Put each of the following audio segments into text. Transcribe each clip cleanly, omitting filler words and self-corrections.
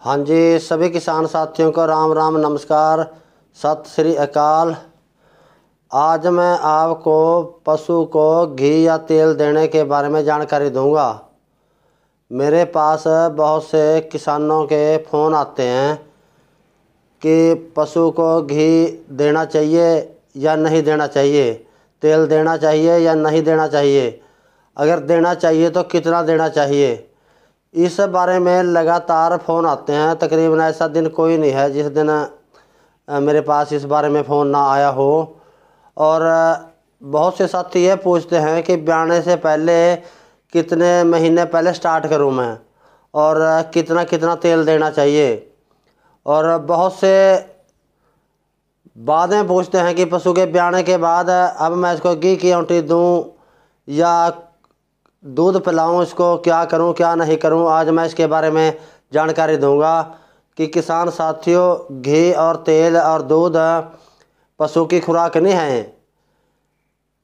हाँ जी, सभी किसान साथियों को राम राम नमस्कार, सत श्री अकाल। आज मैं आपको पशु को घी या तेल देने के बारे में जानकारी दूंगा। मेरे पास बहुत से किसानों के फ़ोन आते हैं कि पशु को घी देना चाहिए या नहीं देना चाहिए, तेल देना चाहिए या नहीं देना चाहिए, अगर देना चाहिए तो कितना देना चाहिए। इस बारे में लगातार फ़ोन आते हैं। तकरीबन ऐसा दिन कोई नहीं है जिस दिन मेरे पास इस बारे में फ़ोन ना आया हो। और बहुत से साथी ये पूछते हैं कि ब्याने से पहले कितने महीने पहले स्टार्ट करूं मैं, और कितना कितना तेल देना चाहिए। और बहुत से बाद में पूछते हैं कि पशु के ब्याने के बाद अब मैं इसको घी की औंठी दूँ या दूध पिलाऊं, इसको क्या करूं क्या नहीं करूं। आज मैं इसके बारे में जानकारी दूंगा कि किसान साथियों, घी और तेल और दूध पशु की खुराक नहीं है।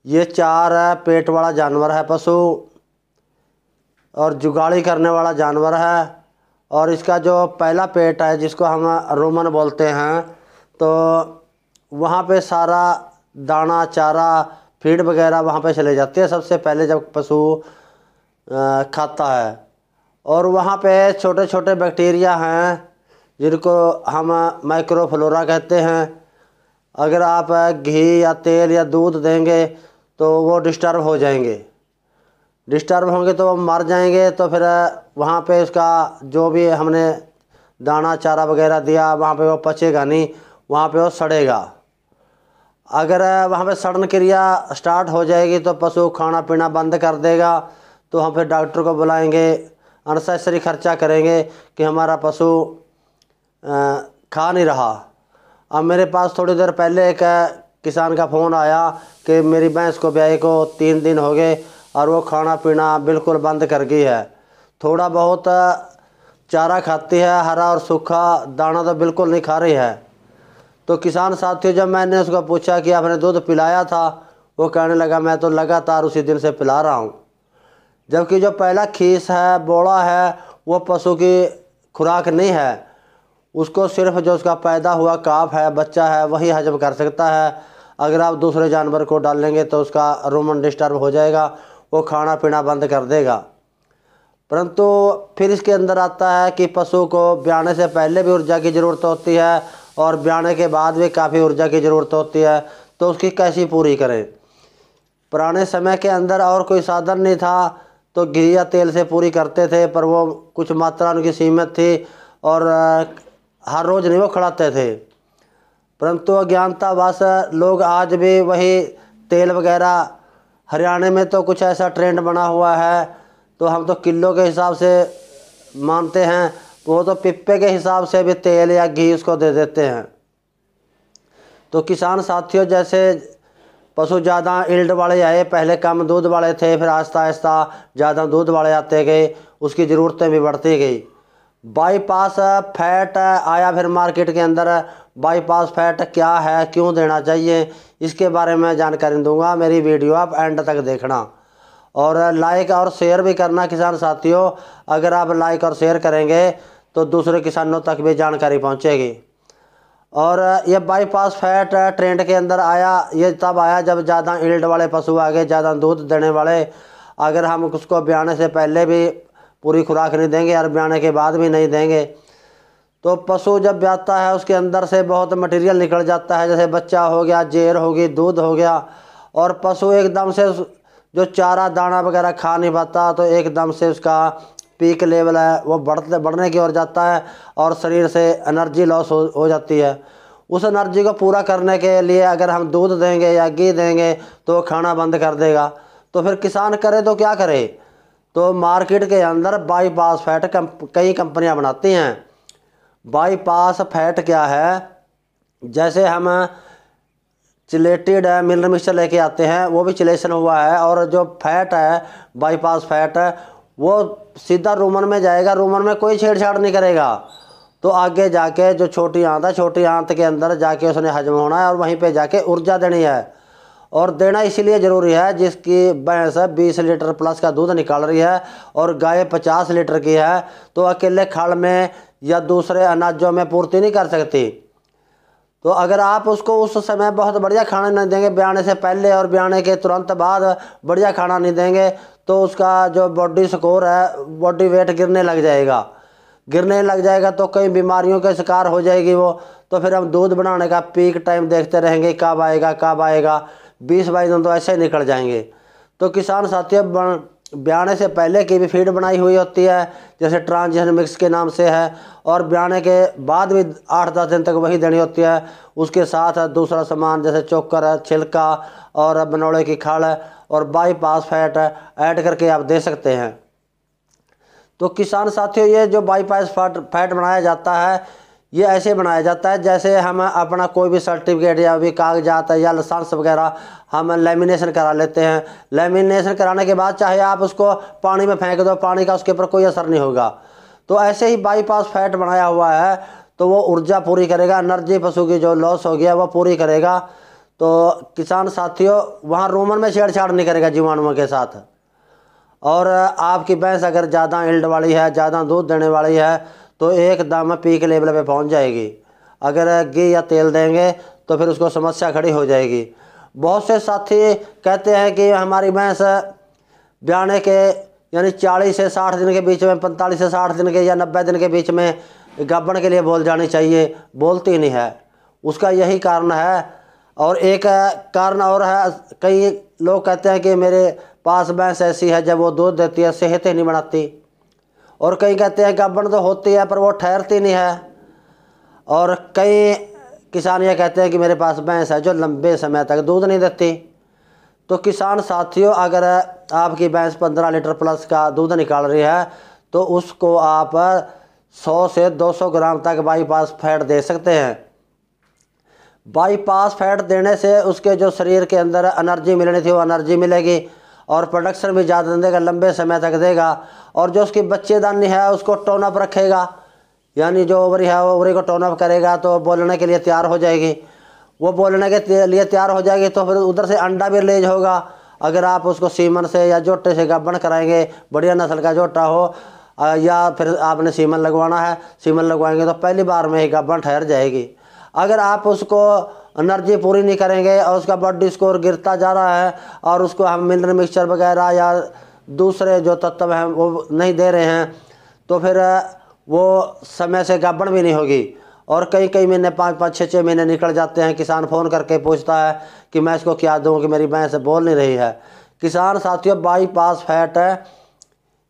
ये चार पेट वाला जानवर है पशु, और जुगाड़ी करने वाला जानवर है। और इसका जो पहला पेट है जिसको हम रुमन बोलते हैं, तो वहाँ पे सारा दाना चारा फीड वगैरह वहाँ पे चले जाते हैं सबसे पहले जब पशु खाता है। और वहाँ पे छोटे छोटे बैक्टीरिया हैं जिनको हम माइक्रोफ्लोरा कहते हैं। अगर आप घी या तेल या दूध देंगे तो वो डिस्टर्ब हो जाएंगे, डिस्टर्ब होंगे तो वो मर जाएंगे। तो फिर वहाँ पे उसका जो भी हमने दाना चारा वगैरह दिया वहाँ पे वो पचेगा नहीं, वहाँ पे वो सड़ेगा। अगर वहाँ पे सड़न क्रिया स्टार्ट हो जाएगी तो पशु खाना पीना बंद कर देगा। तो हम फिर डॉक्टर को बुलाएंगे, अननेसेसरी खर्चा करेंगे कि हमारा पशु खा नहीं रहा। अब मेरे पास थोड़ी देर पहले एक किसान का फ़ोन आया कि मेरी भैंस को ब्याई को 3 दिन हो गए और वो खाना पीना बिल्कुल बंद कर गई है। थोड़ा बहुत चारा खाती है, हरा और सूखा दाना तो बिल्कुल नहीं खा रही है। तो किसान साथियों, जब मैंने उसको पूछा कि आपने दूध पिलाया था, वो कहने लगा मैं तो लगातार उसी दिन से पिला रहा हूँ। जबकि जो पहला खीस है, बोड़ा है, वो पशु की खुराक नहीं है। उसको सिर्फ जो उसका पैदा हुआ काफ है, बच्चा है, वही हजम कर सकता है। अगर आप दूसरे जानवर को डालेंगे तो उसका रुमन डिस्टर्ब हो जाएगा, वो खाना पीना बंद कर देगा। परंतु फिर इसके अंदर आता है कि पशु को ब्याने से पहले भी ऊर्जा की ज़रूरत होती है और ब्याने के बाद भी काफ़ी ऊर्जा की ज़रूरत होती है। तो उसकी कैसी पूरी करें। पुराने समय के अंदर और कोई साधन नहीं था तो घी या तेल से पूरी करते थे, पर वो कुछ मात्रा उनकी सीमित थी और हर रोज़ नहीं वो खिलाते थे। परंतु अज्ञानतावश लोग आज भी वही तेल वगैरह, हरियाणा में तो कुछ ऐसा ट्रेंड बना हुआ है, तो हम तो किलो के हिसाब से मानते हैं, वो तो पिप्पे के हिसाब से भी तेल या घी उसको दे देते हैं। तो किसान साथियों, जैसे पशु ज़्यादा इल्ड वाले आए, पहले कम दूध वाले थे, फिर आहिस्ता आहिस्ता ज़्यादा दूध वाले आते गए, उसकी ज़रूरतें भी बढ़ती गई। बाईपास फैट आया फिर मार्केट के अंदर। बाईपास फैट क्या है, क्यों देना चाहिए, इसके बारे में जानकारी दूंगा। मेरी वीडियो आप एंड तक देखना और लाइक और शेयर भी करना किसान साथियों। अगर आप लाइक और शेयर करेंगे तो दूसरे किसानों तक भी जानकारी पहुंचेगी। और ये बाईपास फैट ट्रेंड के अंदर आया, ये तब आया जब ज़्यादा इल्ड वाले पशु आ गए, ज़्यादा दूध देने वाले। अगर हम उसको ब्याने से पहले भी पूरी खुराक नहीं देंगे और ब्याने के बाद भी नहीं देंगे तो पशु जब ब्याता है उसके अंदर से बहुत मटेरियल निकल जाता है, जैसे बच्चा हो गया, जेर होगी, दूध हो गया। और पशु एकदम से जो चारा दाना वगैरह खा नहीं पाता तो एकदम से उसका पीक लेवल है वो बढ़ने की ओर जाता है और शरीर से एनर्जी लॉस हो जाती है। उस एनर्जी को पूरा करने के लिए अगर हम दूध देंगे या घी देंगे तो खाना बंद कर देगा। तो फिर किसान करे तो क्या करे। तो मार्केट के अंदर बाईपास फैट कई कंपनियां बनाती हैं। बाईपास फैट क्या है, जैसे हम चिलेटेड मिनरल मिक्सचर लेके आते हैं, वो भी चिलेशन हुआ है, और जो फैट है बाईपास फैट वो सीधा रूमन में जाएगा, रूमन में कोई छेड़छाड़ नहीं करेगा। तो आगे जाके जो छोटी आंत है, छोटी आंत के अंदर जाके उसने हजम होना है और वहीं पे जाके ऊर्जा देनी है। और देना इसीलिए ज़रूरी है जिसकी भैंस 20 लीटर प्लस का दूध निकाल रही है और गाय 50 लीटर की है, तो अकेले खल में या दूसरे अनाजों में पूर्ति नहीं कर सकती। तो अगर आप उसको उस समय बहुत बढ़िया खाना नहीं देंगे, ब्याने से पहले और ब्याने के तुरंत बाद बढ़िया खाना नहीं देंगे, तो उसका जो बॉडी स्कोर है, बॉडी वेट गिरने लग जाएगा तो कई बीमारियों के शिकार हो जाएगी वो। तो फिर हम दूध बनाने का पीक टाइम देखते रहेंगे कब आएगा, 20-22 दिन तो ऐसे ही निकल जाएंगे। तो किसान साथियों, ब्याने से पहले की भी फीड बनाई हुई होती है, जैसे ट्रांजिशन मिक्स के नाम से है, और ब्याने के बाद भी 8-10 दिन तक वही देनी होती है। उसके साथ दूसरा सामान जैसे चोकर, छिलका और बनोड़े की खल और बाईपास फैट ऐड करके आप दे सकते हैं। तो किसान साथियों, ये जो बाईपास फैट बनाया जाता है, ये ऐसे बनाया जाता है जैसे हम अपना कोई भी सर्टिफिकेट या भी कागजात या लाइसेंस वगैरह हम लेमिनेशन करा लेते हैं। लेमिनेशन कराने के बाद चाहे आप उसको पानी में फेंक दो, पानी का उसके ऊपर कोई असर नहीं होगा। तो ऐसे ही बाईपास फैट बनाया हुआ है, तो वो ऊर्जा पूरी करेगा, एनर्जी पशु की जो लॉस हो गया वो पूरी करेगा। तो किसान साथियों, वहाँ रूमन में छेड़छाड़ नहीं करेगा जीवाणुओं के साथ। और आपकी भैंस अगर ज़्यादा इल्ड वाली है, ज़्यादा दूध देने वाली है, तो एकदम पीक लेवल पे पहुंच जाएगी। अगर घी या तेल देंगे तो फिर उसको समस्या खड़ी हो जाएगी। बहुत से साथी कहते हैं कि हमारी भैंस ब्याने के यानी 40 से 60 दिन के बीच में, 45 से 60 दिन के या 90 दिन के बीच में गाभण के लिए बोल जानी चाहिए, बोलती नहीं है। उसका यही कारण है। और एक कारण और है, कई लोग कहते हैं कि मेरे पास भैंस ऐसी है जब वो दूध देती है सेहत ही नहीं बनाती, और कई कहते हैं गाभण तो होती है पर वो ठहरती नहीं है, और कई किसान ये कहते हैं कि मेरे पास भैंस है जो लंबे समय तक दूध नहीं देती। तो किसान साथियों, अगर आपकी भैंस 15 लीटर प्लस का दूध निकाल रही है, तो उसको आप 100 से 200 ग्राम तक बाईपास फैट दे सकते हैं। बाईपास फैट देने से उसके जो शरीर के अंदर एनर्जी मिलनी थी वो एनर्जी मिलेगी, और प्रोडक्शन भी ज़्यादा देगा, लंबे समय तक देगा। और जो उसकी बच्चेदानी है उसको टोन अप रखेगा, यानी जो ओवरी है ओवरी को टोन अप करेगा, तो बोलने के लिए तैयार हो जाएगी। वो बोलने के लिए तैयार हो जाएगी तो फिर उधर से अंडा भी रिलीज होगा। अगर आप उसको सीमन से या जोटे से गाभण कराएंगे, बढ़िया नस्ल का जोटा हो, या फिर आपने सीमन लगवाना है, सीमन लगवाएंगे तो पहली बार में ही गाभण ठहर जाएगी। अगर आप उसको एनर्जी पूरी नहीं करेंगे और उसका बॉडी स्कोर गिरता जा रहा है, और उसको हम मिनरल मिक्सचर वगैरह या दूसरे जो तत्व हैं वो नहीं दे रहे हैं, तो फिर वो समय से गाभण भी नहीं होगी। और कई महीने 5-5, 6-6 महीने निकल जाते हैं। किसान फ़ोन करके पूछता है कि मैं इसको क्या दूं कि मेरी भैंस बोल नहीं रही है। किसान साथियों, बाईपास फैट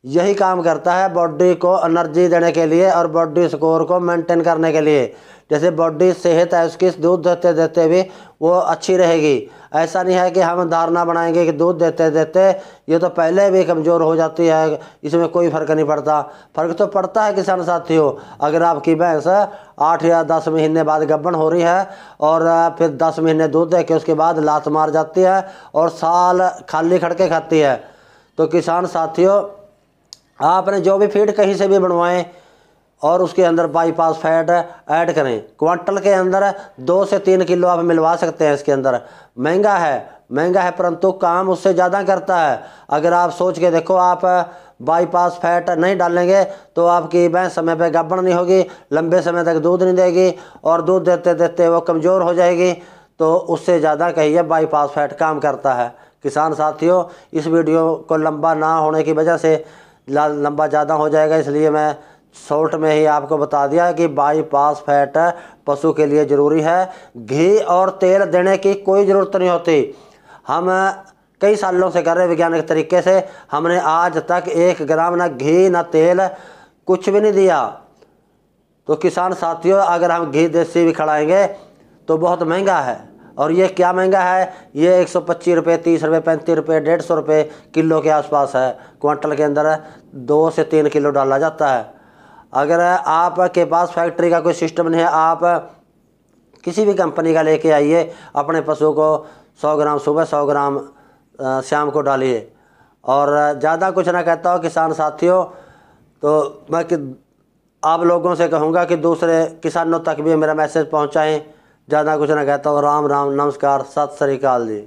यही काम करता है बॉडी को एनर्जी देने के लिए और बॉडी स्कोर को मेंटेन करने के लिए। जैसे बॉडी सेहत है उसकी, दूध देते देते भी वो अच्छी रहेगी। ऐसा नहीं है कि हम धारणा बनाएंगे कि दूध देते देते ये तो पहले भी कमज़ोर हो जाती है, इसमें कोई फ़र्क नहीं पड़ता। फ़र्क तो पड़ता है किसान साथियों। अगर आपकी भैंस 8 या 10 महीने बाद गाभण हो रही है और फिर 10 महीने दूध दे के उसके बाद लात मार जाती है और साल खाली खड़के खाती है, तो किसान साथियों, आपने जो भी फीड कहीं से भी बनवाएं और उसके अंदर बाईपास फैट ऐड करें। क्वांटल के अंदर 2 से 3 किलो आप मिलवा सकते हैं। इसके अंदर महंगा है परंतु काम उससे ज़्यादा करता है। अगर आप सोच के देखो, आप बाईपास फैट नहीं डालेंगे तो आपकी भैंस समय पे गाभण नहीं होगी, लंबे समय तक दूध नहीं देगी और दूध देते देते वो कमज़ोर हो जाएगी। तो उससे ज़्यादा कहिए बाईपास फैट काम करता है। किसान साथियों, इस वीडियो को लंबा ना होने की वजह से लंबा ज़्यादा हो जाएगा, इसलिए मैं शॉर्ट में ही आपको बता दिया कि बाईपास फैट पशु के लिए ज़रूरी है। घी और तेल देने की कोई ज़रूरत नहीं होती। हम कई सालों से कर रहे वैज्ञानिक तरीके से, हमने आज तक 1 ग्राम ना घी ना तेल कुछ भी नहीं दिया। तो किसान साथियों, अगर हम घी देसी भी खिलाएंगे तो बहुत महंगा है। और ये क्या महंगा है, ये 125 रुपये, 30 रुपये, 35 रुपये, 150 रुपये किलो के आसपास है। क्वांटल के अंदर 2 से 3 किलो डाला जाता है। अगर आपके पास फैक्ट्री का कोई सिस्टम नहीं है, आप किसी भी कंपनी का लेके आइए, अपने पशु को 100 ग्राम सुबह, 100 ग्राम शाम को डालिए। और ज़्यादा कुछ ना कहता हो किसान साथियों, तो मैं आप लोगों से कहूँगा कि दूसरे किसानों तक भी मेरा मैसेज पहुँचाएँ। ज़्यादा कुछ ना कहता हूँ। राम राम, नमस्कार, सत श्री अकाल जी।